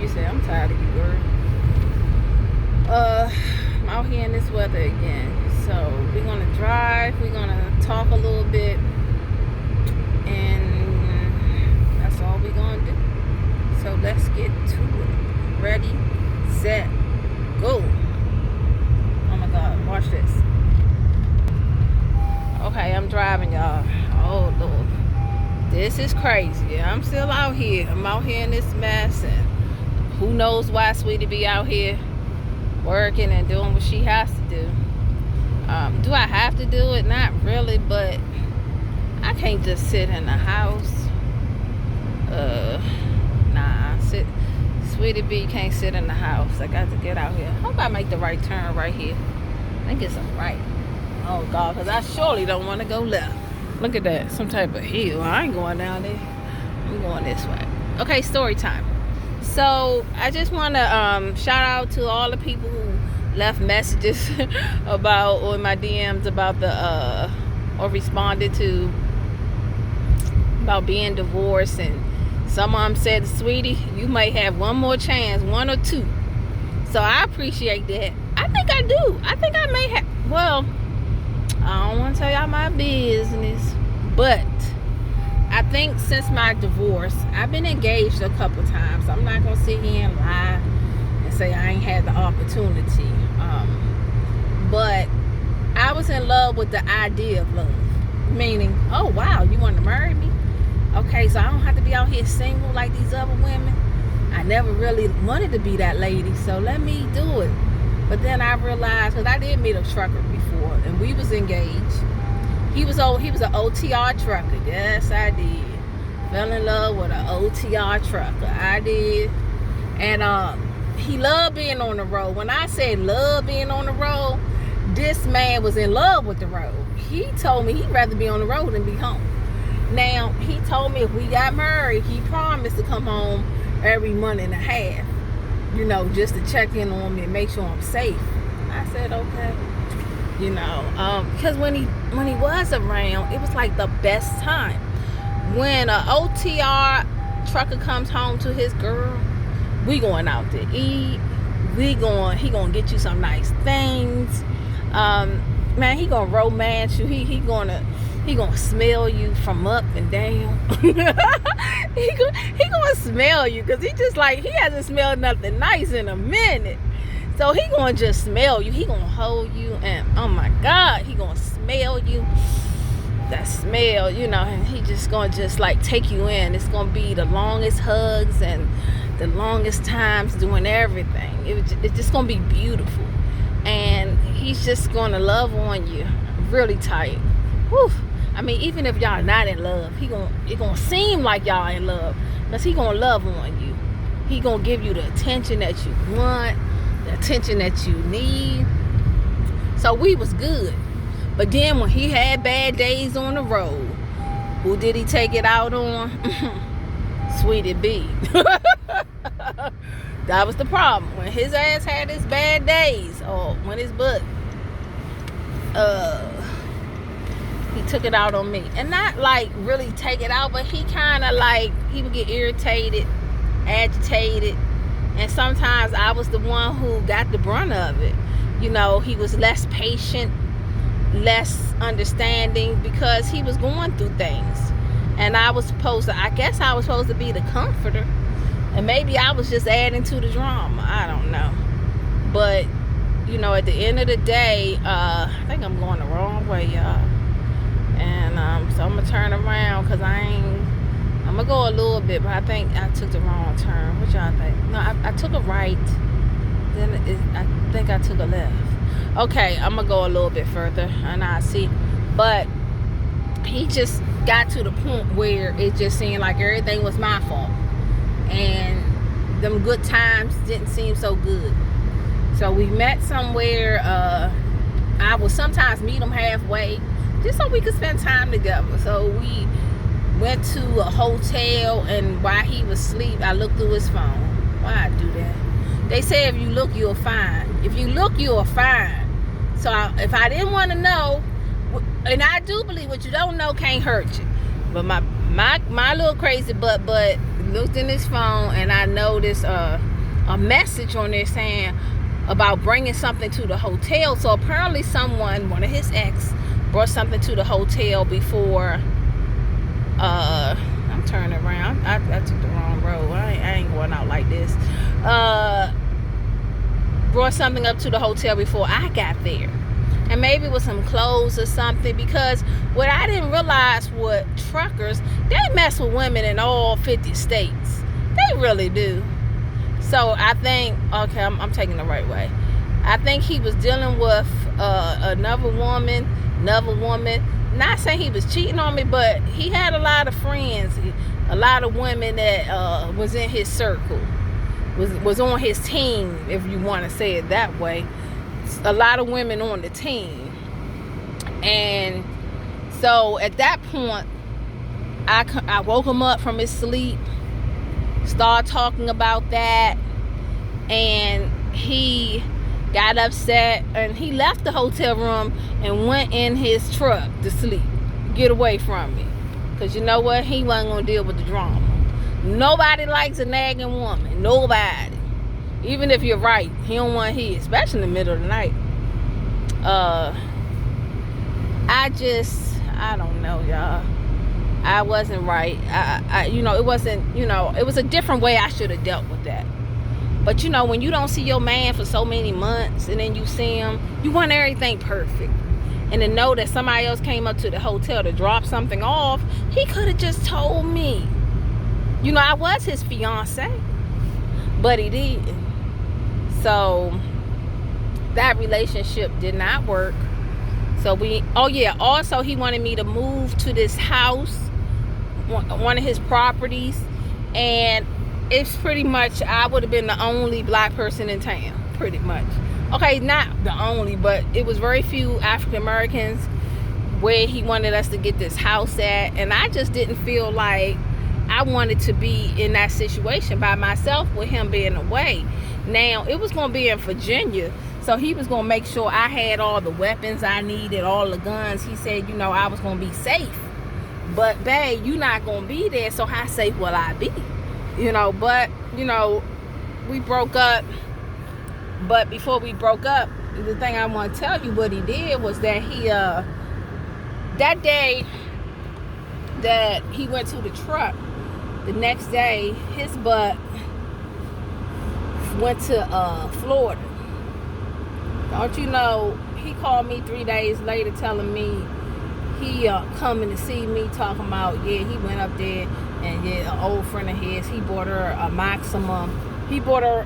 baby said, I'm tired of you, girl. I'm out here in this weather again. So we're gonna drive, we're gonna talk a little bit, and that's all we're gonna do. So let's get to it. Ready, set, go. Oh my God, watch this. Okay, I'm driving, y'all. Oh Lord, this is crazy. I'm still out here. I'm out here in this mess, and who knows why Sweetie be out here working and doing what she has to do. Do I have to do it? Not really, but I can't just sit in the house. Sweetie B can't sit in the house. I got to get out here. Hope I make the right turn right here. I think it's a right. Oh God, because I surely don't want to go left. Look at that, some type of hill. I ain't going down there. I'm going this way. Okay, story time. So I just want to shout out to all the people who left messages about, or in my DMs about the or responded to about being divorced, and some of them said, Sweetie, you may have one more chance, one or two. So I appreciate that. I think I do. I think I may have. Well, I don't want to tell y'all my business, but I think since my divorce, I've been engaged a couple times. I'm not gonna sit here and lie and say I ain't had the opportunity. But I was in love with the idea of love. Meaning, oh wow, you want to marry me? Okay, so I don't have to be out here single like these other women. I never really wanted to be that lady, so let me do it. But then I realized, because I did meet a trucker before, and we was engaged. He was an OTR trucker. Yes, I did. Fell in love with an OTR trucker. I did. And he loved being on the road. When I said love being on the road, this man was in love with the road. He told me he'd rather be on the road than be home. Now, he told me if we got married, he promised to come home every month and a half, you know, just to check in on me and make sure I'm safe. I said, okay. You know, because when he was around, it was like the best time. When a OTR trucker comes home to his girl, we going out to eat. He gonna get you some nice things. Man, he gonna romance you. He gonna smell you from up and down. he gonna smell you, because he just like, he hasn't smelled nothing nice in a minute. So he gonna just smell you. He gonna hold you, and oh my God, he gonna smell you. That smell, you know, and he just gonna just like take you in. It's gonna be the longest hugs and the longest times doing everything. It's just gonna be beautiful, and he's just gonna love on you really tight. Whew. I mean, even if y'all not in love, it gonna seem like y'all in love, because he gonna love on you. He gonna give you the attention that you want, the attention that you need. So we was good. But then when he had bad days on the road, who did he take it out on? Sweetie B. That was the problem. When his ass had his bad days, or when his butt, he took it out on me. And not like really take it out, but he kind of like, he would get irritated, agitated, and sometimes I was the one who got the brunt of it. You know, he was less patient, less understanding, because he was going through things, and I guess I was supposed to be the comforter, and maybe I was just adding to the drama. I don't know. But you know, at the end of the day, I think I'm going the wrong way, y'all. And so I'm gonna turn around, because I'm gonna go a little bit, but I think I took the wrong turn. What y'all think? No, I took a right, then I think I took a left. Okay, I'm gonna go a little bit further and I'll see. But he just got to the point where it just seemed like everything was my fault, and them good times didn't seem so good. So we met somewhere. I would sometimes meet him halfway, just so we could spend time together. So we went to a hotel, and while he was asleep, I looked through his phone. Why I do that? They say if you look, you'll find. If you look, you'll find. So if I didn't want to know, and I do believe what you don't know can't hurt you, but my little crazy butt looked in his phone, and I noticed a message on there saying about bringing something to the hotel. So apparently someone, one of his ex, brought something to the hotel before. I'm turning around. I took the wrong road. I ain't going out like this. Brought something up to the hotel before I got there. And maybe with some clothes or something, because what I didn't realize was truckers, they mess with women in all 50 states. They really do. So I think, okay, I'm taking the right way. I think he was dealing with another woman. Not saying he was cheating on me, but he had a lot of friends, a lot of women that was in his circle, was on his team, if you want to say it that way. A lot of women on the team. And so at that point, I woke him up from his sleep, started talking about that, and he got upset and he left the hotel room and went in his truck to sleep, get away from me, because you know what, he wasn't gonna deal with the drama. Nobody likes a nagging woman, nobody. Even if you're right, he don't want to hear, especially in the middle of the night. I don't know, y'all. I wasn't right. It wasn't, it was a different way I should have dealt with that. But when you don't see your man for so many months and then you see him, you want everything perfect. And to know that somebody else came up to the hotel to drop something off, he could have just told me. I was his fiance, but he didn't. So that relationship did not work. So also he wanted me to move to this house, one of his properties, and it's pretty much, I would have been the only black person in town, pretty much. Okay, not the only, but it was very few African Americans where he wanted us to get this house at, and I just didn't feel like I wanted to be in that situation by myself with him being away. Now, it was going to be in Virginia, so he was going to make sure I had all the weapons I needed, all the guns. He said, I was going to be safe. But, babe, you're not going to be there, so how safe will I be? But, we broke up. But before we broke up, the thing I want to tell you what he did was that he, that day that he went to the truck, the next day, his butt went to Florida. Don't you know, he called me 3 days later telling me he coming to see me, talking about, he went up there, and an old friend of his, he bought her a Maximum. He bought her